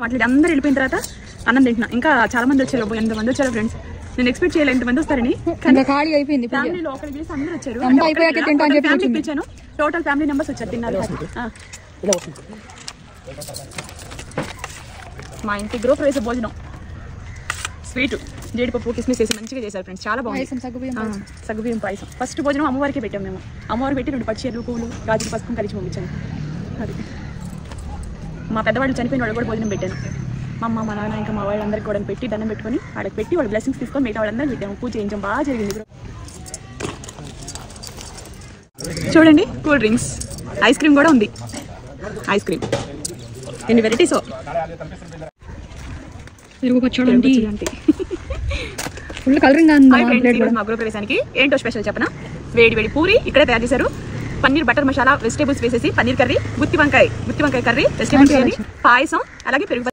వాటి అందరూ వెళ్ళిపోయిన తర్వాత అన్నం తింటున్నా. ఇంకా చాలా మంది వచ్చారు, ఎంతమంది వచ్చారు ఫ్రెండ్స్, నేను ఎక్స్పెక్ట్ చేయలేదు ఎంతమంది వస్తారని. ఖాళీ అయిపోయింది. ఫ్యామిలీలో ఒకరికి చేసి అందరూ వచ్చారు. ఫ్యామిలీ పిలిచాను, టోటల్ ఫ్యామిలీ మెంబర్స్ వచ్చారు తిన్నారు. మా ఇంటి గృహప్రవేశ భోజనం స్వీట్ జీడిపప్పు కిస్మిస్ వేసి మంచిగా చేశారు ఫ్రెండ్స్, చాలా బాగుంది. సగ్గుబియ్యం పాయసం ఫస్ట్ భోజనం అమ్మవారికి పెట్టాం మేము. అమ్మవారికి పెట్టి 2 పచ్చిర్లు పువ్వులు గాజులు పసుపు కలిసి పంపించాను. అది మా పెద్దవాళ్ళు చనిపోయిన వాళ్ళు కూడా భోజనం పెట్టాను. మా అమ్మ మా నాన్న ఇంకా మా వాళ్ళందరికీ కూడా పెట్టి దండం పెట్టుకొని వాళ్ళకి పెట్టి వాళ్ళ బ్లెస్సింగ్స్ తీసుకొని మిగతా వాళ్ళందరూ పెట్టాము. పూజ చేయించాం, బాగా జరిగింది. చూడండి కూల్ డ్రింక్స్, ఐస్ క్రీమ్ కూడా ఉంది. ఐస్ క్రీమ్ ఎన్ని వెరైటీసో. చూడండి ఫుల్ కలరింగ్ మా గృహప్రవేశానికి ఏంటో స్పెషల్ చెప్పనా, వేడి వేడి పూరి ఇక్కడే తయారు చేశారు. పన్నీర్ బటర్ మసాలా వెజిటేబుల్స్ వేసేసి పన్నీర్ కర్రీ, గుత్తి వంకాయ కర్రీ, వెజిటేబుల్స్ కర్రీ, పాయసం, అలాగే పెరుగు